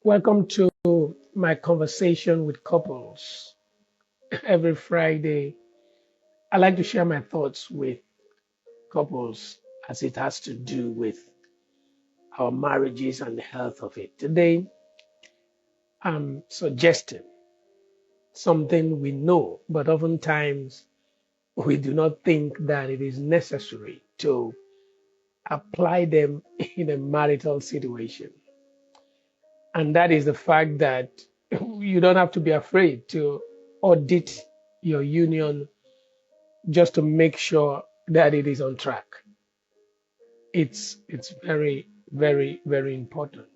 Welcome to my conversation with couples. Every Friday, I like to share my thoughts with couples as it has to do with our marriages and the health of it. Today, I'm suggesting something we know, but oftentimes we do not think that it is necessary to apply them in a marital situation. And that is the fact that you don't have to be afraid to audit your union just to make sure that it is on track. It's very, very, very important.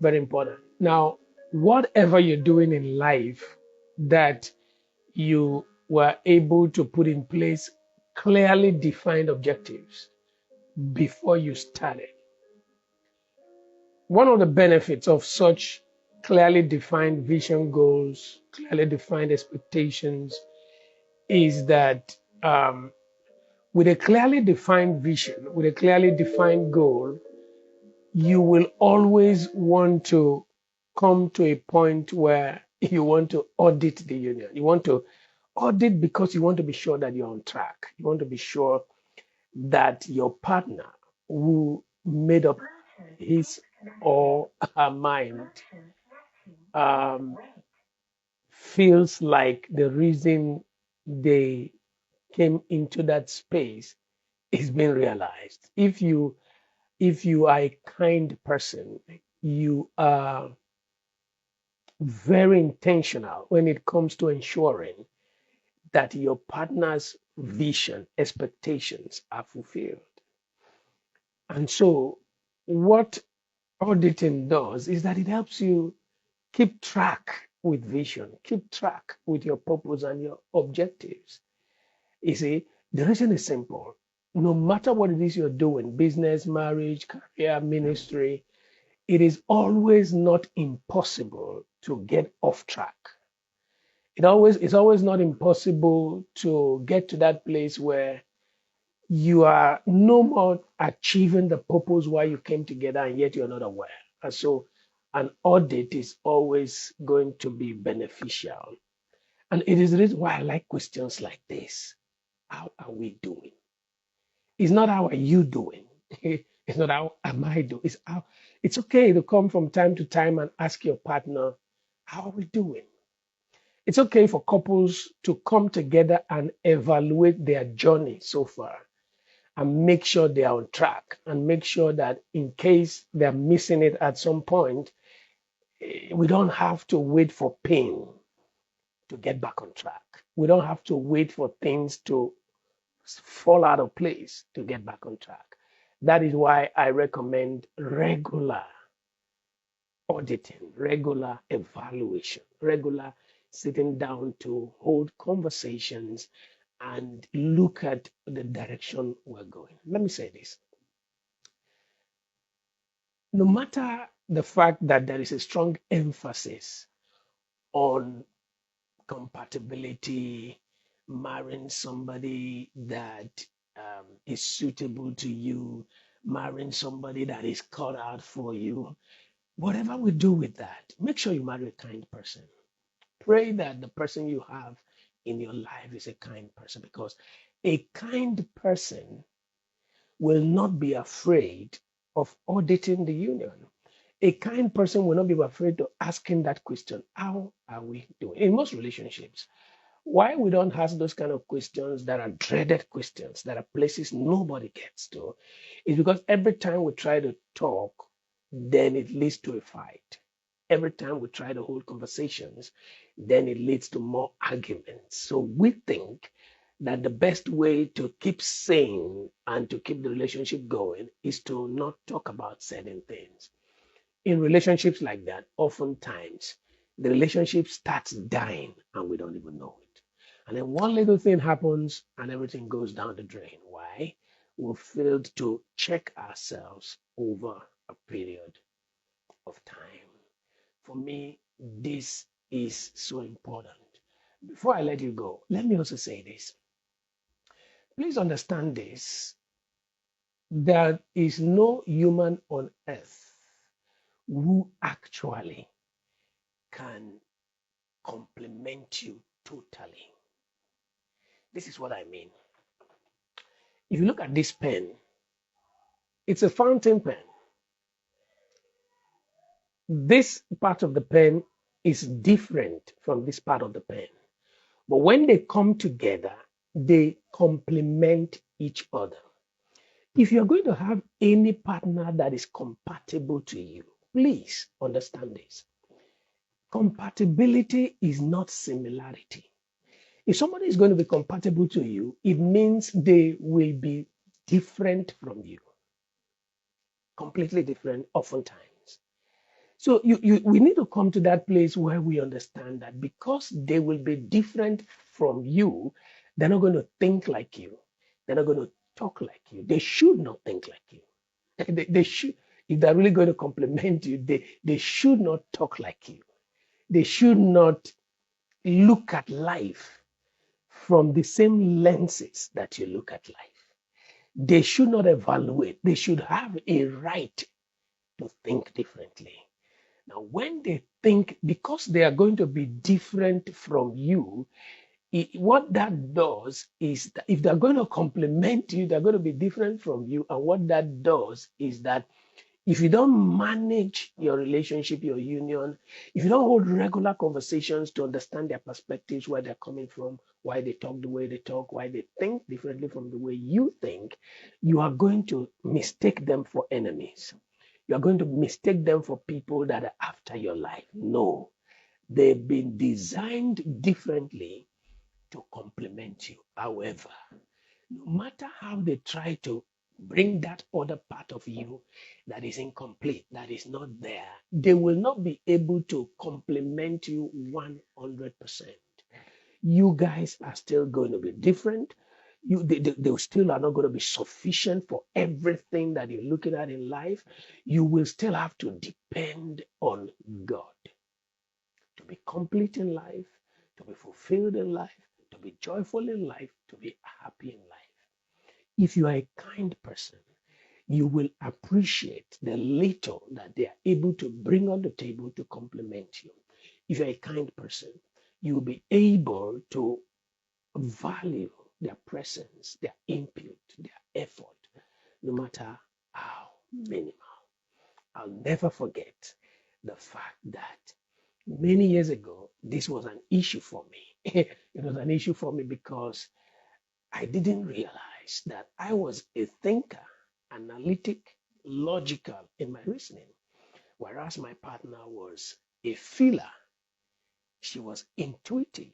Very important. Now, whatever you're doing in life that you were able to put in place clearly defined objectives before you started. One of the benefits of such clearly defined vision goals, clearly defined expectations is that with a clearly defined vision, with a clearly defined goal, you will always want to come to a point where you want to audit the union. You want to audit because you want to be sure that you're on track. You want to be sure that your partner who made up his or her mind um, feels like the reason they came into that space is being realized. If you are a kind person, you are very intentional when it comes to ensuring that your partner's vision, expectations are fulfilled. And so, what auditing does is that it helps you keep track with vision, keep track with your purpose and your objectives. You see, the reason is simple. No matter what it is you're doing, business, marriage, career, ministry, it is always not impossible to get off track. It's always not impossible to get to that place where you are no more achieving the purpose why you came together and yet you're not aware. And so an audit is always going to be beneficial. And it is the reason why I like questions like this. How are we doing? It's not how are you doing. It's not how am I doing. It's okay to come from time to time and ask your partner, how are we doing? It's okay for couples to come together and evaluate their journey so far and make sure they are on track and make sure that in case they're missing it at some point, we don't have to wait for pain to get back on track. We don't have to wait for things to fall out of place to get back on track. That is why I recommend regular auditing, regular evaluation, regular sitting down to hold conversations and look at the direction we're going. Let me say this. No matter the fact that there is a strong emphasis on compatibility, marrying somebody that is suitable to you, marrying somebody that is cut out for you, whatever we do with that, make sure you marry a kind person. Pray that the person you have in your life is a kind person because a kind person will not be afraid of auditing the union. A kind person will not be afraid of asking that question, how are we doing? In most relationships, why we don't ask those kind of questions that are dreaded questions, that are places nobody gets to, is because every time we try to talk, then it leads to a fight. Every time we try to hold conversations, then it leads to more arguments. So we think that the best way to keep sane and to keep the relationship going is to not talk about certain things. In relationships like that, oftentimes the relationship starts dying and we don't even know it. And then one little thing happens and everything goes down the drain. Why? We failed to check ourselves over a period of time. For me, this is so important. Before I let you go, let me also say this. Please understand this. There is no human on earth who actually can complement you totally. This is what I mean. If you look at this pen, it's a fountain pen. This part of the pen is different from this part of the pen. But when they come together, they complement each other. If you're going to have any partner that is compatible to you, please understand this. Compatibility is not similarity. If somebody is going to be compatible to you, it means they will be different from you, completely different, oftentimes. So we need to come to that place where we understand that because they will be different from you, they're not going to think like you. They're not going to talk like you. They should not think like you. They should, if they're really going to compliment you, they should not talk like you. They should not look at life from the same lenses that you look at life. They should not evaluate. They should have a right to think differently. Now, when they think, because they are going to be different from you, what that does is that if they're going to complement you, they're going to be different from you. And what that does is that if you don't manage your relationship, your union, if you don't hold regular conversations to understand their perspectives, where they're coming from, why they talk the way they talk, why they think differently from the way you think, you are going to mistake them for enemies. You are going to mistake them for people that are after your life. No, they've been designed differently to complement you. However, no matter how they try to bring that other part of you that is incomplete, that is not there, they will not be able to complement you 100%. You guys are still going to be different. They still are not going to be sufficient for everything that you're looking at in life. You will still have to depend on God to be complete in life, to be fulfilled in life, to be joyful in life, to be happy in life. If you are a kind person, you will appreciate the little that they are able to bring on the table to complement you. If you're a kind person, you'll be able to value their presence, their input, their effort, no matter how minimal. I'll never forget the fact that many years ago, this was an issue for me. It was an issue for me because I didn't realize that I was a thinker, analytic, logical in my reasoning, whereas my partner was a feeler. She was intuitive.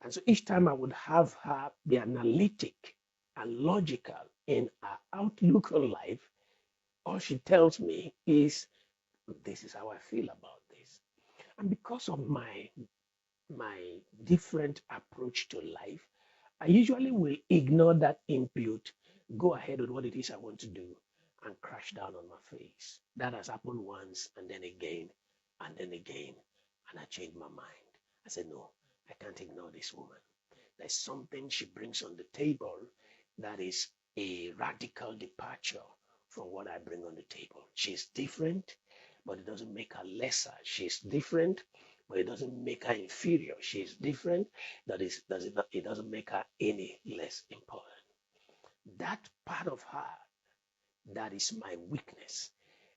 And so each time I would have her be analytic and logical in her outlook on life, all she tells me is, this is how I feel about this. And because of my different approach to life, I usually will ignore that input, go ahead with what it is I want to do, and crash down on my face. That has happened once, and then again, and I changed my mind. I said, no, I can't ignore this woman. There's something she brings on the table that is a radical departure from what I bring on the table. She's different, but it doesn't make her lesser. She's different, but it doesn't make her inferior. She's different. It doesn't make her any less important. That part of her that is my weakness,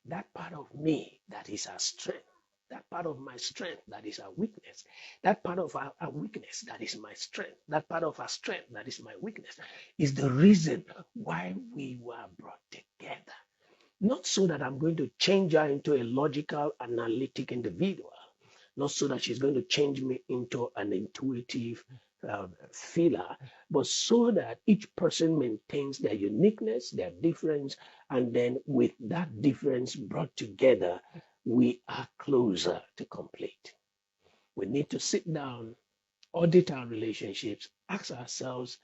that part of me that is her strength, that part of my strength that is her weakness, that part of her weakness that is my strength, that part of her strength that is my weakness, is the reason why we were brought together. Not so that I'm going to change her into a logical, analytic individual, not so that she's going to change me into an intuitive feeler, but so that each person maintains their uniqueness, their difference, and then with that difference brought together, we are closer to complete. We need to sit down, audit our relationships, ask ourselves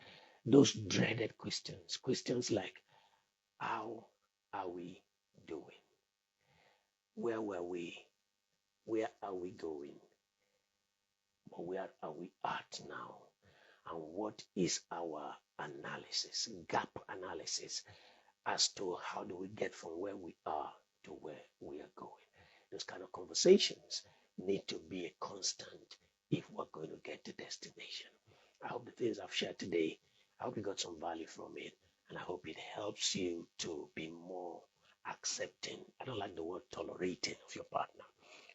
those dreaded questions. Questions like, how are we doing? Where were we? Where are we going? But where are we at now? And what is our analysis, gap analysis, as to how do we get from where we are to where we are going? Those kind of conversations need to be a constant if we're going to get to destination. I hope the things I've shared today, I hope you got some value from it, and I hope it helps you to be more accepting. I don't like the word tolerating of your partner.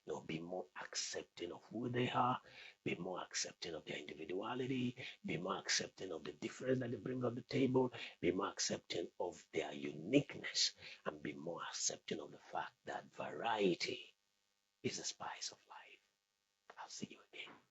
No, be more accepting of who they are, be more accepting of their individuality, be more accepting of the difference that they bring on the table, be more accepting of their uniqueness, and be more accepting of the fact that variety is the spice of life. I'll see you again.